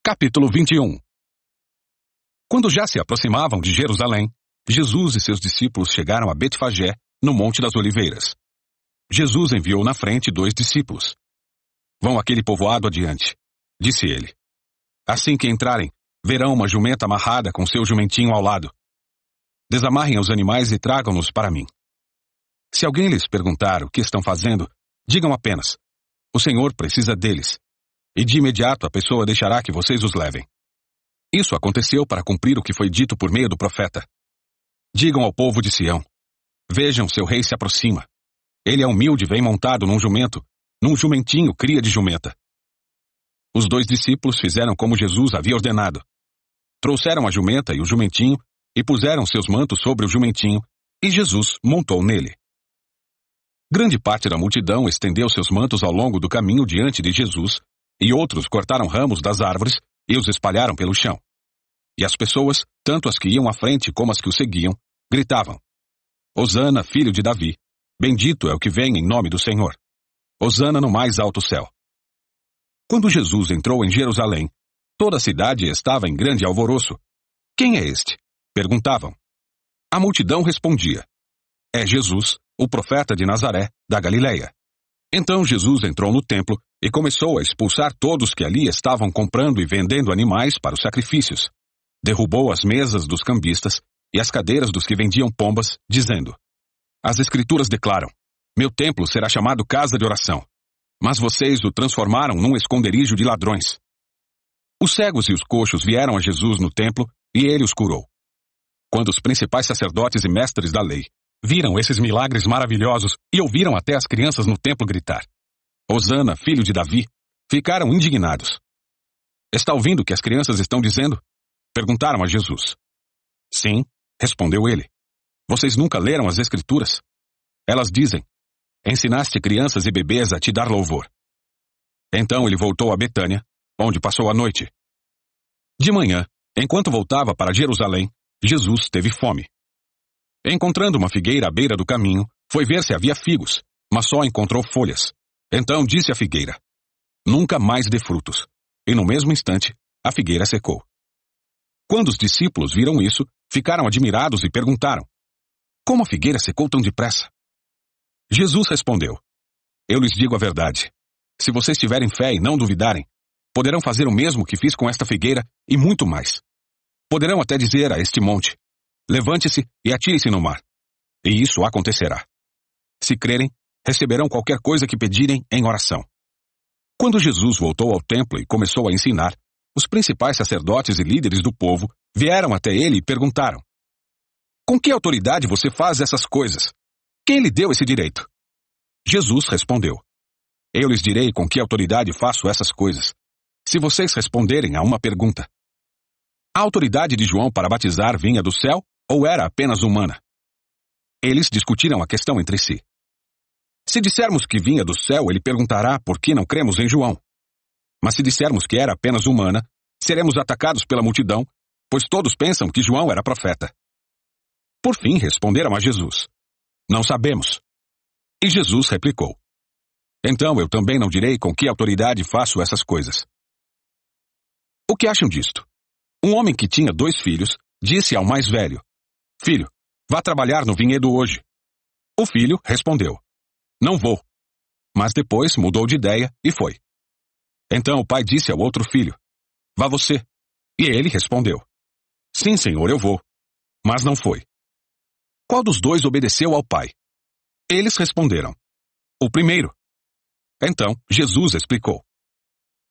Capítulo 21. Quando já se aproximavam de Jerusalém, Jesus e seus discípulos chegaram a Betfagé, no Monte das Oliveiras. Jesus enviou na frente 2 discípulos. Vão àquele povoado adiante, disse ele. Assim que entrarem, verão uma jumenta amarrada com seu jumentinho ao lado. Desamarrem os animais e tragam-nos para mim. Se alguém lhes perguntar o que estão fazendo, digam apenas: o Senhor precisa deles. E de imediato a pessoa deixará que vocês os levem. Isso aconteceu para cumprir o que foi dito por meio do profeta. Digam ao povo de Sião: vejam, seu rei se aproxima. Ele é humilde e vem montado num jumento, num jumentinho cria de jumenta. Os 2 discípulos fizeram como Jesus havia ordenado. Trouxeram a jumenta e o jumentinho e puseram seus mantos sobre o jumentinho, e Jesus montou nele. Grande parte da multidão estendeu seus mantos ao longo do caminho diante de Jesus, e outros cortaram ramos das árvores e os espalharam pelo chão. E as pessoas, tanto as que iam à frente como as que o seguiam, gritavam: Hosana, filho de Davi, bendito é o que vem em nome do Senhor. Hosana no mais alto céu. Quando Jesus entrou em Jerusalém, toda a cidade estava em grande alvoroço. Quem é este? Perguntavam. A multidão respondia: é Jesus, o profeta de Nazaré, da Galileia. Então Jesus entrou no templo e começou a expulsar todos que ali estavam comprando e vendendo animais para os sacrifícios. Derrubou as mesas dos cambistas e as cadeiras dos que vendiam pombas, dizendo: as Escrituras declaram: meu templo será chamado casa de oração, mas vocês o transformaram num esconderijo de ladrões. Os cegos e os coxos vieram a Jesus no templo e ele os curou. Quando os principais sacerdotes e mestres da lei viram esses milagres maravilhosos e ouviram até as crianças no templo gritar: Hosana, filho de Davi, ficaram indignados. Está ouvindo o que as crianças estão dizendo? Perguntaram a Jesus. Sim, respondeu ele. Vocês nunca leram as Escrituras? Elas dizem: ensinaste crianças e bebês a te dar louvor. Então ele voltou a Betânia, onde passou a noite. De manhã, enquanto voltava para Jerusalém, Jesus teve fome. Encontrando uma figueira à beira do caminho, foi ver se havia figos, mas só encontrou folhas. Então disse à figueira: nunca mais dê frutos. E no mesmo instante, a figueira secou. Quando os discípulos viram isso, ficaram admirados e perguntaram: como a figueira secou tão depressa? Jesus respondeu: eu lhes digo a verdade. Se vocês tiverem fé e não duvidarem, poderão fazer o mesmo que fiz com esta figueira e muito mais. Poderão até dizer a este monte: levante-se e atire-se no mar. E isso acontecerá. Se crerem, receberão qualquer coisa que pedirem em oração. Quando Jesus voltou ao templo e começou a ensinar, os principais sacerdotes e líderes do povo vieram até ele e perguntaram: com que autoridade você faz essas coisas? Quem lhe deu esse direito? Jesus respondeu: eu lhes direi com que autoridade faço essas coisas, se vocês responderem a uma pergunta. A autoridade de João para batizar vinha do céu ou era apenas humana? Eles discutiram a questão entre si. Se dissermos que vinha do céu, ele perguntará por que não cremos em João. Mas se dissermos que era apenas humana, seremos atacados pela multidão, pois todos pensam que João era profeta. Por fim, responderam a Jesus: não sabemos. E Jesus replicou: então eu também não direi com que autoridade faço essas coisas. O que acham disto? Um homem que tinha 2 filhos disse ao mais velho: filho, vá trabalhar no vinhedo hoje. O filho respondeu: não vou. Mas depois mudou de ideia e foi. Então o pai disse ao outro filho: vá você. E ele respondeu: sim, senhor, eu vou. Mas não foi. Qual dos 2 obedeceu ao pai? Eles responderam: o primeiro. Então Jesus explicou: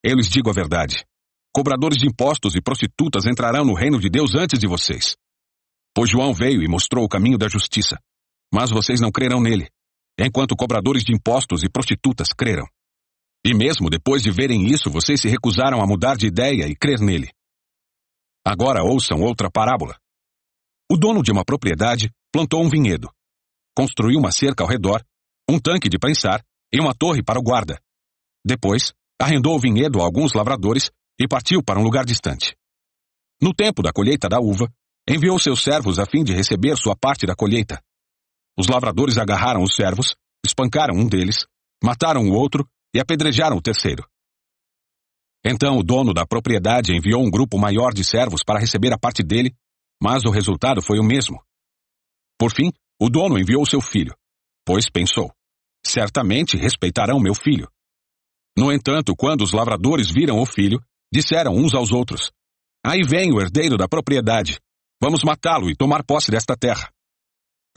eu lhes digo a verdade. Cobradores de impostos e prostitutas entrarão no reino de Deus antes de vocês. Pois João veio e mostrou o caminho da justiça, mas vocês não crerão nele, enquanto cobradores de impostos e prostitutas creram. E mesmo depois de verem isso, vocês se recusaram a mudar de ideia e crer nele. Agora ouçam outra parábola. O dono de uma propriedade plantou um vinhedo. Construiu uma cerca ao redor, um tanque de prensar e uma torre para o guarda. Depois, arrendou o vinhedo a alguns lavradores e partiu para um lugar distante. No tempo da colheita da uva, enviou seus servos a fim de receber sua parte da colheita. Os lavradores agarraram os servos, espancaram um deles, mataram o outro e apedrejaram o terceiro. Então o dono da propriedade enviou um grupo maior de servos para receber a parte dele, mas o resultado foi o mesmo. Por fim, o dono enviou seu filho, pois pensou: certamente respeitarão meu filho. No entanto, quando os lavradores viram o filho, disseram uns aos outros: aí vem o herdeiro da propriedade. Vamos matá-lo e tomar posse desta terra.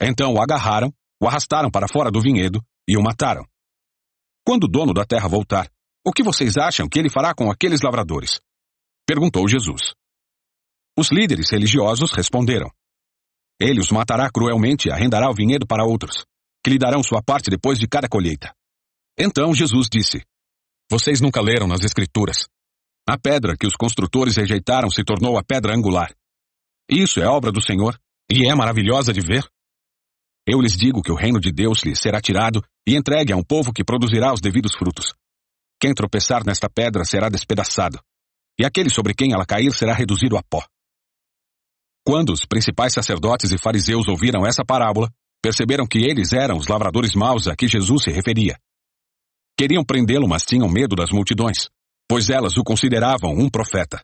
Então o agarraram, o arrastaram para fora do vinhedo e o mataram. Quando o dono da terra voltar, o que vocês acham que ele fará com aqueles lavradores? Perguntou Jesus. Os líderes religiosos responderam: ele os matará cruelmente e arrendará o vinhedo para outros, que lhe darão sua parte depois de cada colheita. Então Jesus disse: vocês nunca leram nas Escrituras: a pedra que os construtores rejeitaram se tornou a pedra angular. Isso é obra do Senhor, e é maravilhosa de ver. Eu lhes digo que o reino de Deus lhes será tirado e entregue a um povo que produzirá os devidos frutos. Quem tropeçar nesta pedra será despedaçado, e aquele sobre quem ela cair será reduzido a pó. Quando os principais sacerdotes e fariseus ouviram essa parábola, perceberam que eles eram os lavradores maus a que Jesus se referia. Queriam prendê-lo, mas tinham medo das multidões, pois elas o consideravam um profeta.